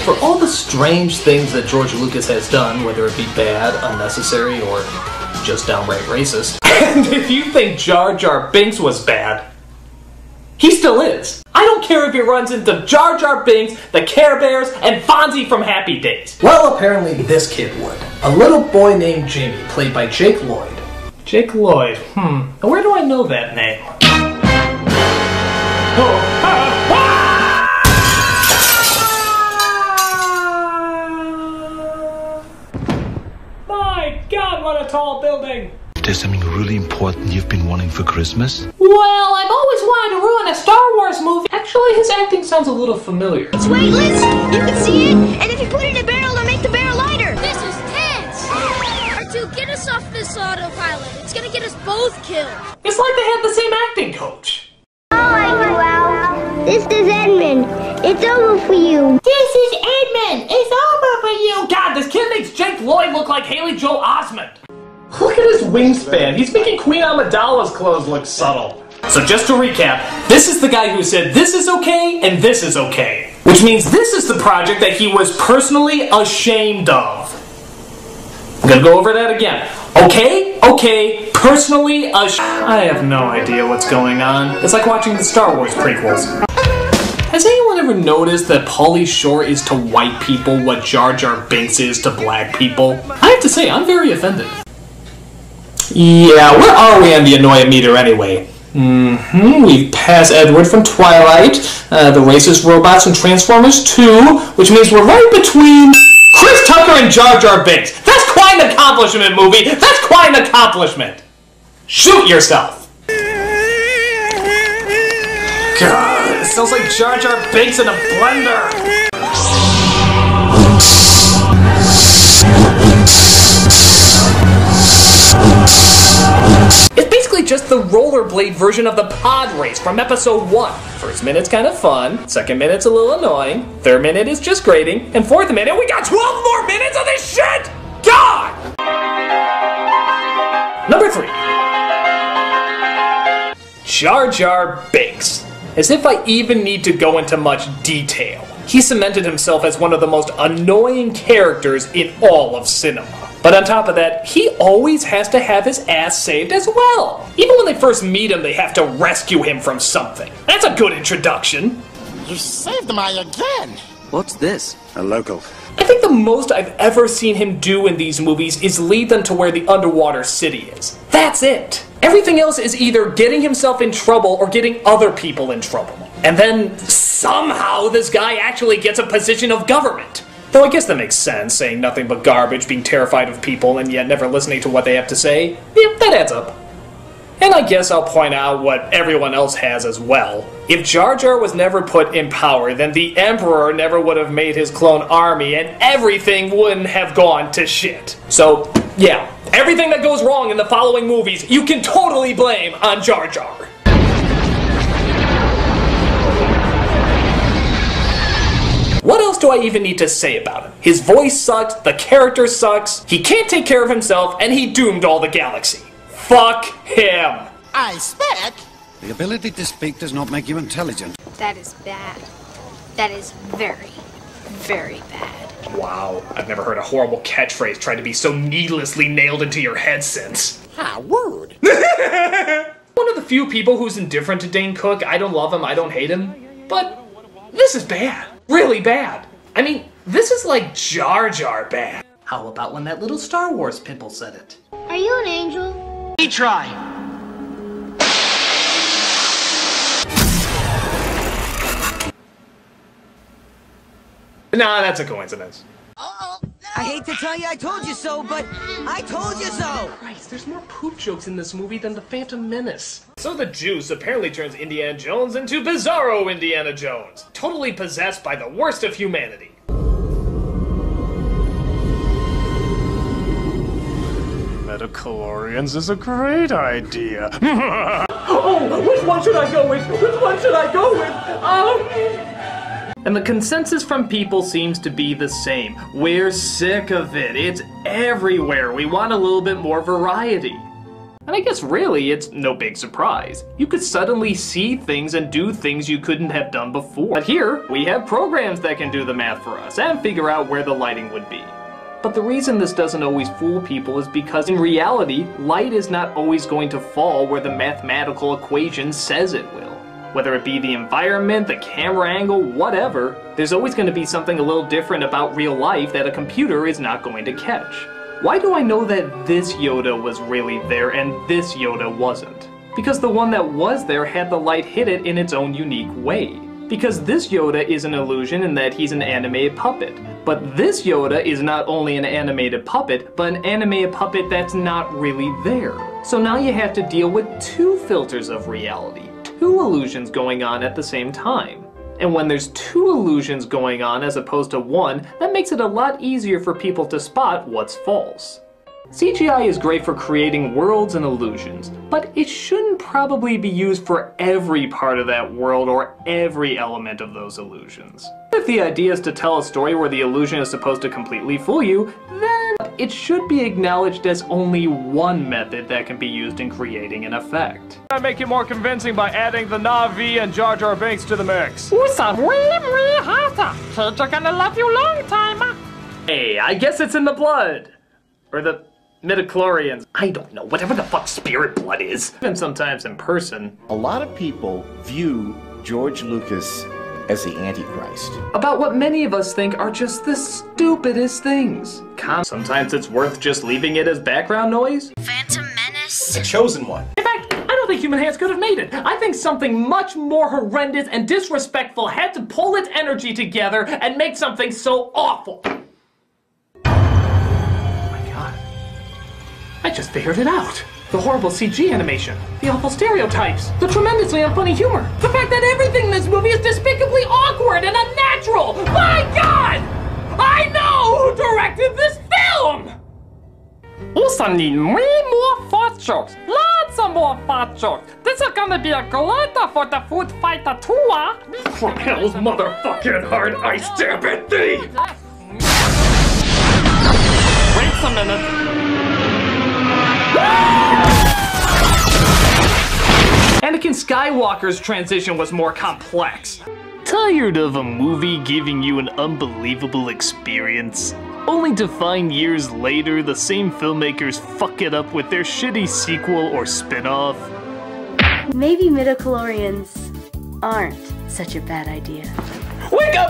For all the strange things that George Lucas has done, whether it be bad, unnecessary, or just downright racist, and if you think Jar Jar Binks was bad, he still is. I don't care if he runs into Jar Jar Binks, the Care Bears, and Fonzie from Happy Days. Well, apparently this kid would. A little boy named Jamie, played by Jake Lloyd. Jake Lloyd, where do I know that name? My God, what a tall building! There's something really important you've been wanting for Christmas? Well, I've always wanted to ruin a Star Wars movie. Actually, his acting sounds a little familiar. It's weightless, you can see it, and if you put it in a barrel, it'll make the barrel lighter. This is tense! R2, get us off this autopilot. It's gonna get us both killed. It's like they have the same acting coach. Wow. This is Edmund. It's over for you. This is Edmund. It's over for you. God, this kid makes Jake Lloyd look like Haley Joel Osment. Look at his wingspan. He's making Queen Amidala's clothes look subtle. So just to recap, this is the guy who said this is okay and this is okay. Which means this is the project that he was personally ashamed of. I'm gonna go over that again. Okay, personally ashamed. I have no idea what's going on. It's like watching the Star Wars prequels. Has anyone ever noticed that Pauly Shore is to white people what Jar Jar Binks is to black people? I have to say, I'm very offended. Yeah, where are we on the annoy-meter anyway? We've passed Edward from Twilight, the racist robots from Transformers 2, which means we're right between Chris Tucker and Jar Jar Binks. That's quite an accomplishment, movie! That's quite an accomplishment! Shoot yourself! God, it smells like Jar Jar Binks in a blender! It's basically just the rollerblade version of the pod race from episode 1. First minute's kind of fun, second minute's a little annoying, third minute is just grating, and fourth minute we got 12 more minutes of this shit! God! Number 3. Jar Jar Binks. As if I even need to go into much detail. He cemented himself as one of the most annoying characters in all of cinema. But on top of that, he always has to have his ass saved as well. Even when they first meet him, they have to rescue him from something. That's a good introduction. You saved my again! What's this? A local. I think the most I've ever seen him do in these movies is lead them to where the underwater city is. That's it. Everything else is either getting himself in trouble or getting other people in trouble. And then, somehow, this guy actually gets a position of government. Though I guess that makes sense, saying nothing but garbage, being terrified of people, and yet never listening to what they have to say. Yeah, that adds up. And I guess I'll point out what everyone else has as well. If Jar Jar was never put in power, then the Emperor never would have made his clone army, and everything wouldn't have gone to shit. So, yeah, everything that goes wrong in the following movies, you can totally blame on Jar Jar. What else do I even need to say about him? His voice sucks, the character sucks, he can't take care of himself, and he doomed all the galaxy. Fuck him! I spec? The ability to speak does not make you intelligent. That is bad. That is very, very bad. Wow, I've never heard a horrible catchphrase try to be so needlessly nailed into your head since. Ah, word. One of the few people who's indifferent to Dane Cook. I don't love him, I don't hate him, but this is bad. Really bad. I mean, this is like Jar Jar bad. How about when that little Star Wars pimple said it? Are you an angel? We try. Nah, that's a coincidence. I hate to tell you I told you so, but I told you so! Christ, there's more poop jokes in this movie than the Phantom Menace. So the juice apparently turns Indiana Jones into Bizarro Indiana Jones, totally possessed by the worst of humanity. Metachlorians is a great idea. Oh, which one should I go with? Which one should I go with? And the consensus from people seems to be the same. We're sick of it. It's everywhere. We want a little bit more variety. And I guess really, it's no big surprise. You could suddenly see things and do things you couldn't have done before. But here, we have programs that can do the math for us and figure out where the lighting would be. But the reason this doesn't always fool people is because in reality, light is not always going to fall where the mathematical equation says it will. Whether it be the environment, the camera angle, whatever, there's always going to be something a little different about real life that a computer is not going to catch. Why do I know that this Yoda was really there and this Yoda wasn't? Because the one that was there had the light hit it in its own unique way. Because this Yoda is an illusion in that he's an animated puppet. But this Yoda is not only an animated puppet, but an animated puppet that's not really there. So now you have to deal with two filters of reality, two illusions going on at the same time. And when there's two illusions going on as opposed to one, that makes it a lot easier for people to spot what's false. CGI is great for creating worlds and illusions, but it shouldn't probably be used for every part of that world or every element of those illusions. If the idea is to tell a story where the illusion is supposed to completely fool you, then it should be acknowledged as only one method that can be used in creating an effect. I make it more convincing by adding the Na'vi and Jar Jar Binks to the mix. way hotter. Kids are gonna love you long time. Hey, I guess it's in the blood. Or the midichlorians. I don't know, whatever the fuck spirit blood is. Even sometimes in person. A lot of people view George Lucas as the Antichrist. About what many of us think are just the stupidest things. Sometimes it's worth just leaving it as background noise. Phantom Menace. The Chosen One. In fact, I don't think human hands could have made it. I think something much more horrendous and disrespectful had to pull its energy together and make something so awful. I just figured it out. The horrible CG animation, the awful stereotypes, the tremendously unfunny humor, the fact that everything in this movie is despicably awkward and unnatural. My God! I know who directed this film! Also need way more fart jokes. Lots of more fart jokes. This is gonna be a greater for the food fighter tour. From hell's motherfucking heart, I stab at thee! Wait a minute. Anakin Skywalker's transition was more complex. Tired of a movie giving you an unbelievable experience, only to find years later the same filmmakers fuck it up with their shitty sequel or spin-off? Maybe midichlorians aren't such a bad idea. Wake up!